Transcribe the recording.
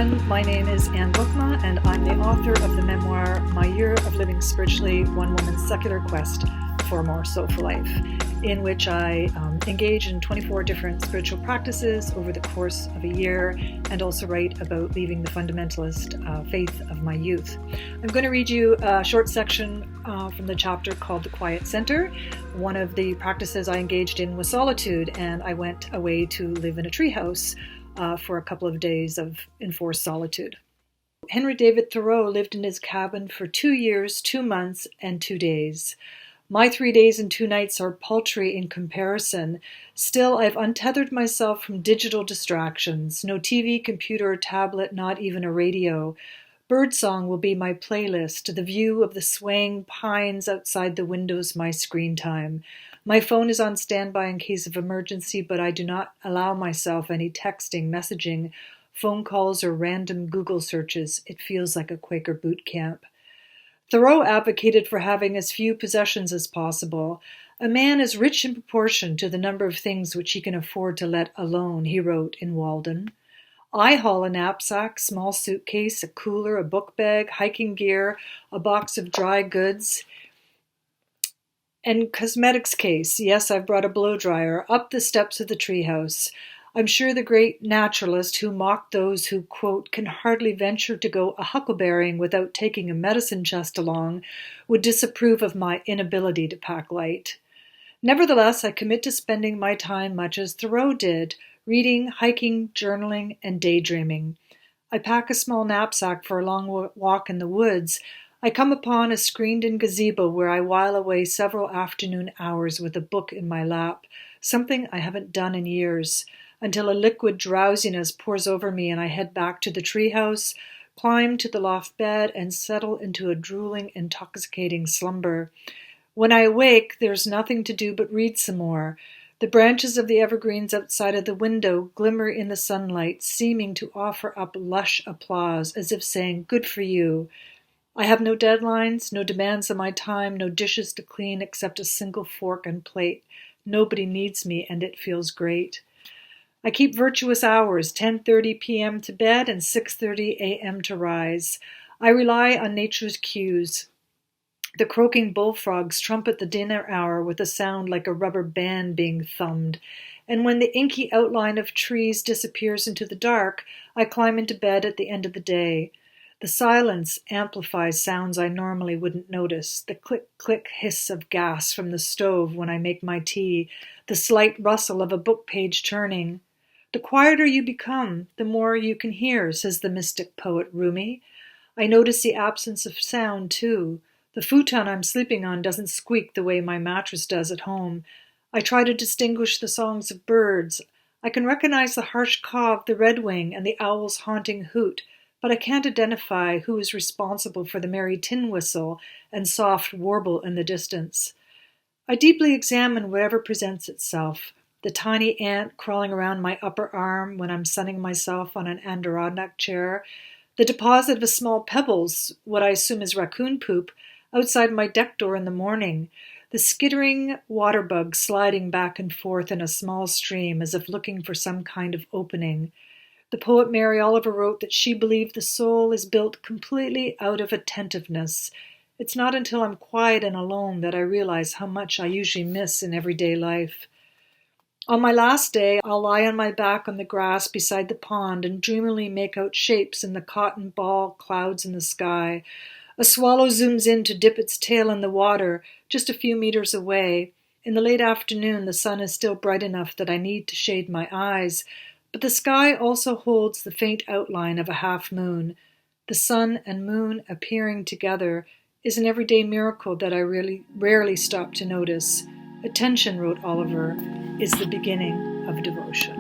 everyone. My name is Anne Bokma, and I'm the author of the memoir, My Year of Living Spiritually, One Woman's Secular Quest for a More Soulful Life, in which I engage in 24 different spiritual practices over the course of a year, and also write about leaving the fundamentalist faith of my youth. I'm going to read you a short section from the chapter called The Quiet Center. One of the practices I engaged in was solitude, and I went away to live in a treehouse for a couple of days of enforced solitude. Henry David Thoreau lived in his cabin for 2 years, 2 months, and 2 days. My 3 days and 2 nights are paltry in comparison. Still, I've untethered myself from digital distractions. No TV, computer, or tablet, not even a radio. Birdsong will be my playlist. The view of the swaying pines outside the windows my screen time. My phone is on standby in case of emergency, but I do not allow myself any texting, messaging, phone calls, or random Google searches. It feels like a Quaker boot camp. Thoreau advocated for having as few possessions as possible. A man is rich in proportion to the number of things which he can afford to let alone, he wrote in Walden. I haul a knapsack, small suitcase, a cooler, a book bag, hiking gear, a box of dry goods, and cosmetics case. Yes, I've brought a blow dryer up the steps of the treehouse. I'm sure the great naturalist who mocked those who, quote, can hardly venture to go a huckleberrying without taking a medicine chest along, would disapprove of my inability to pack light. Nevertheless, I commit to spending my time much as Thoreau did, reading, hiking, journaling, and daydreaming. I pack a small knapsack for a long walk in the woods. I come upon a screened-in gazebo where I while away several afternoon hours with a book in my lap, something I haven't done in years, until a liquid drowsiness pours over me and I head back to the treehouse, climb to the loft bed, and settle into a drooling, intoxicating slumber. When I awake, there's nothing to do but read some more. The branches of the evergreens outside of the window glimmer in the sunlight, seeming to offer up lush applause, as if saying, "Good for you." I have no deadlines, no demands on my time, no dishes to clean except a single fork and plate. Nobody needs me, and it feels great. I keep virtuous hours, 10:30 p.m. to bed and 6:30 a.m. to rise. I rely on nature's cues. The croaking bullfrogs trumpet the dinner hour with a sound like a rubber band being thumbed. And when the inky outline of trees disappears into the dark, I climb into bed at the end of the day. The silence amplifies sounds I normally wouldn't notice, the click-click hiss of gas from the stove when I make my tea, the slight rustle of a book page turning. The quieter you become, the more you can hear, says the mystic poet Rumi. I notice the absence of sound, too. The futon I'm sleeping on doesn't squeak the way my mattress does at home. I try to distinguish the songs of birds. I can recognize the harsh caw of the redwing and the owl's haunting hoot, but I can't identify who is responsible for the merry tin whistle and soft warble in the distance. I deeply examine whatever presents itself, the tiny ant crawling around my upper arm when I'm sunning myself on an Adirondack chair, the deposit of small pebbles, what I assume is raccoon poop, outside my deck door in the morning, the skittering water bugs sliding back and forth in a small stream as if looking for some kind of opening. The poet Mary Oliver wrote that she believed the soul is built completely out of attentiveness. It's not until I'm quiet and alone that I realize how much I usually miss in everyday life. On my last day, I'll lie on my back on the grass beside the pond and dreamily make out shapes in the cotton ball clouds in the sky. A swallow zooms in to dip its tail in the water just a few meters away. In the late afternoon, the sun is still bright enough that I need to shade my eyes, but the sky also holds the faint outline of a half moon. The sun and moon appearing together is an everyday miracle that I rarely stop to notice. Attention, wrote Oliver, is the beginning of devotion.